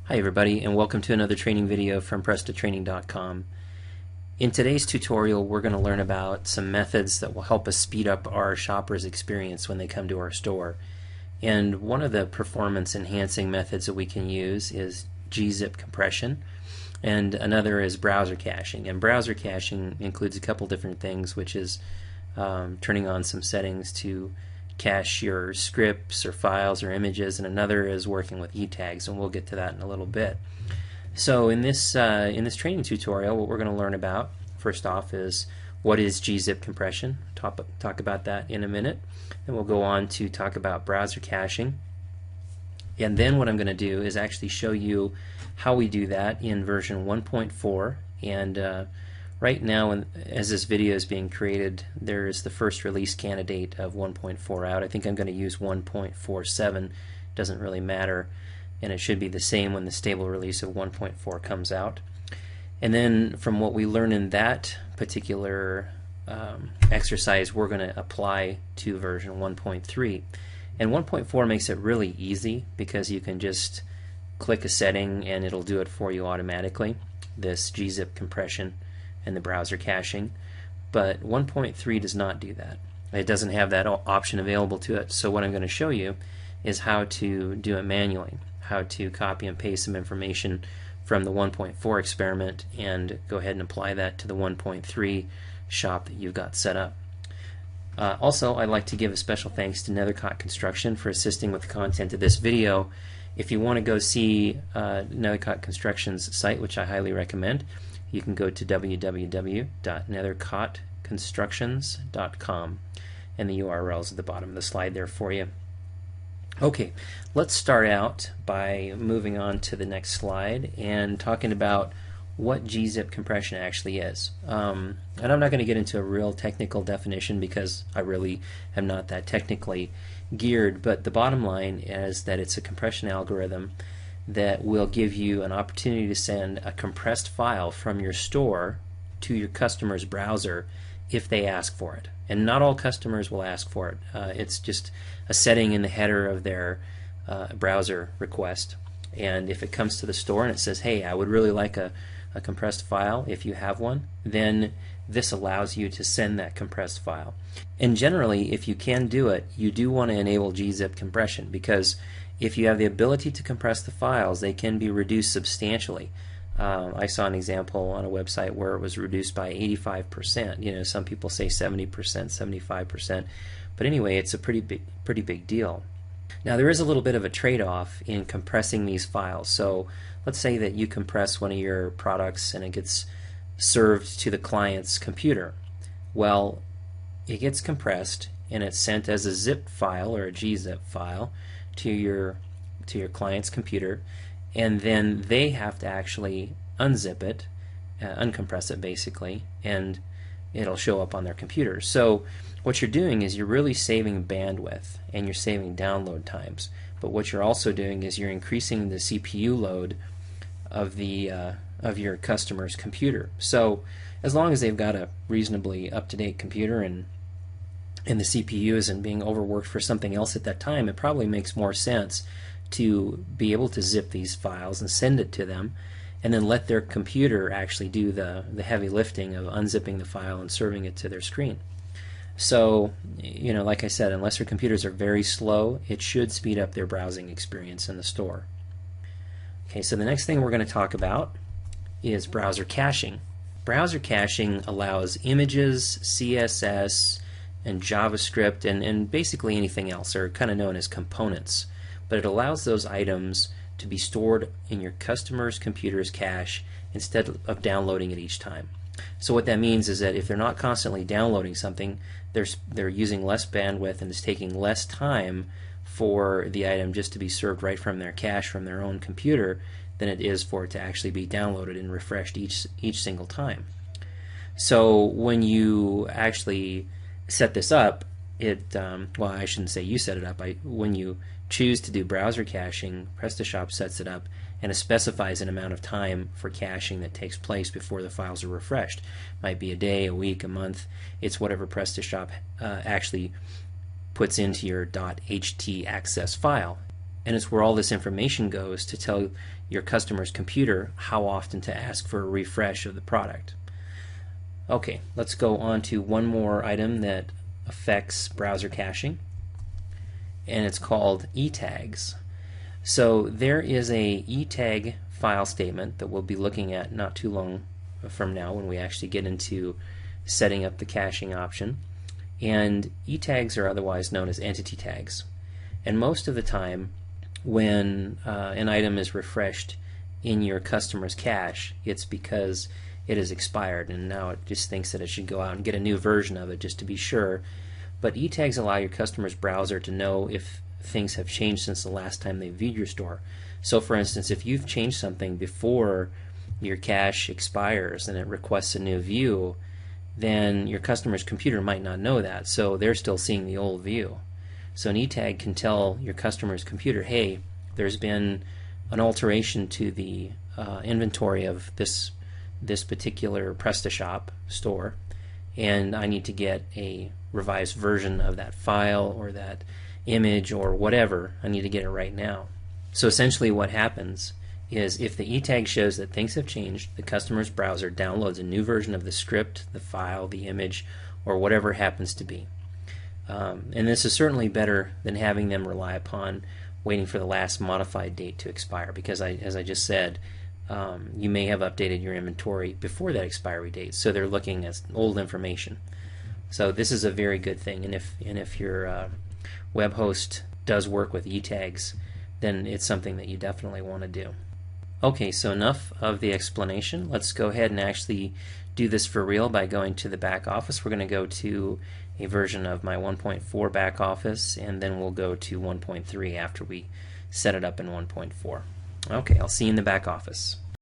Hi everybody, and welcome to another training video from prestashop.com. In today's tutorial we're going to learn about some methods that will help us speed up our shoppers' experience when they come to our store. And one of the performance enhancing methods that we can use is gzip compression, and another is browser caching. And browser caching includes a couple different things, which is turning on some settings to cache your scripts or files or images, and another is working with e-tags, and we'll get to that in a little bit. So in this training tutorial, what we're going to learn about first off is what is gzip compression. Talk about that in a minute, and we'll go on to talk about browser caching, and then what I'm going to do is actually show you how we do that in version 1.4. and right now, as this video is being created, there is the first release candidate of 1.4 out. I think I'm going to use 1.47. Doesn't really matter, and it should be the same when the stable release of 1.4 comes out. And then from what we learn in that particular exercise, we're going to apply to version 1.3. And 1.4 makes it really easy because you can just click a setting and it'll do it for you automatically, this gzip compression and the browser caching. But 1.3 does not do that. It doesn't have that option available to it. So what I'm going to show you is how to do it manually, how to copy and paste some information from the 1.4 experiment and go ahead and apply that to the 1.3 shop that you've got set up. Also, I'd like to give a special thanks to Nethercott Construction for assisting with the content of this video. If you want to go see Nethercott Construction's site, which I highly recommend, you can go to www.nethercottconstructions.com, and the URL is at the bottom of the slide there for you. Okay, let's start out by moving on to the next slide and talking about what gzip compression actually is. And I'm not going to get into a real technical definition because I really am not that technically geared, but the bottom line is that it's a compression algorithm that will give you an opportunity to send a compressed file from your store to your customer's browser if they ask for it. And not all customers will ask for it. It's just a setting in the header of their browser request. And if it comes to the store and it says, hey, I would really like a compressed file, if you have one, then this allows you to send that compressed file. And generally, if you can do it, you do want to enable gzip compression, because if you have the ability to compress the files, they can be reduced substantially. I saw an example on a website where it was reduced by 85%. You know, some people say 70%, 75%, but anyway, it's a pretty big deal. Now, there is a little bit of a trade-off in compressing these files. So let's say that you compress one of your products and it gets served to the client's computer. Well, it gets compressed and it's sent as a zip file or a gzip file to your client's computer, and then they have to actually unzip it, uncompress it basically, and it'll show up on their computer. So what you're doing is you're really saving bandwidth and you're saving download times, but what you're also doing is you're increasing the CPU load of your customer's computer. So as long as they've got a reasonably up-to-date computer and the CPU isn't being overworked for something else at that time, it probably makes more sense to be able to zip these files and send it to them, and then let their computer actually do the heavy lifting of unzipping the file and serving it to their screen. So, you know, like I said, unless their computers are very slow, it should speed up their browsing experience in the store. Okay, so the next thing we're going to talk about is browser caching. Browser caching allows images, CSS, and JavaScript, and basically anything else. They're kind of known as components. But it allows those items to be stored in your customer's computer's cache instead of downloading it each time. So what that means is that if they're not constantly downloading something, they're using less bandwidth and it's taking less time for the item just to be served right from their cache, from their own computer, than it is for it to actually be downloaded and refreshed each single time. So when you actually set this up, well, I shouldn't say you set it up. When you choose to do browser caching, PrestaShop sets it up and it specifies an amount of time for caching that takes place before the files are refreshed. Might be a day, a week, a month. It's whatever PrestaShop actually puts into your .htaccess file. and it's where all this information goes to tell your customer's computer how often to ask for a refresh of the product. Okay, let's go on to one more item that affects browser caching, and it's called e-tags. So there is a e-tag file statement that we'll be looking at not too long from now when we actually get into setting up the caching option. And e-tags are otherwise known as entity tags. And most of the time when an item is refreshed in your customer's cache, it's because it has expired and now it just thinks that it should go out and get a new version of it just to be sure. But e-tags allow your customer's browser to know if things have changed since the last time they viewed your store. So for instance, if you've changed something before your cache expires and it requests a new view, then your customer's computer might not know that, so they're still seeing the old view. So an e-tag can tell your customer's computer, hey, there's been an alteration to the inventory of this particular PrestaShop store, and I need to get a revised version of that file or that image or whatever. I need to get it right now. So essentially what happens is if the e-tag shows that things have changed, the customer's browser downloads a new version of the script, the file, the image, or whatever it happens to be. And this is certainly better than having them rely upon waiting for the last modified date to expire, because as I just said, you may have updated your inventory before that expiry date, so they're looking at old information. So this is a very good thing, and if your web host does work with e-tags, then it's something that you definitely want to do. Okay, so enough of the explanation. Let's go ahead and actually do this for real by going to the back office. We're going to go to a version of my 1.4 back office, and then we'll go to 1.3 after we set it up in 1.4. Okay, I'll see you in the back office.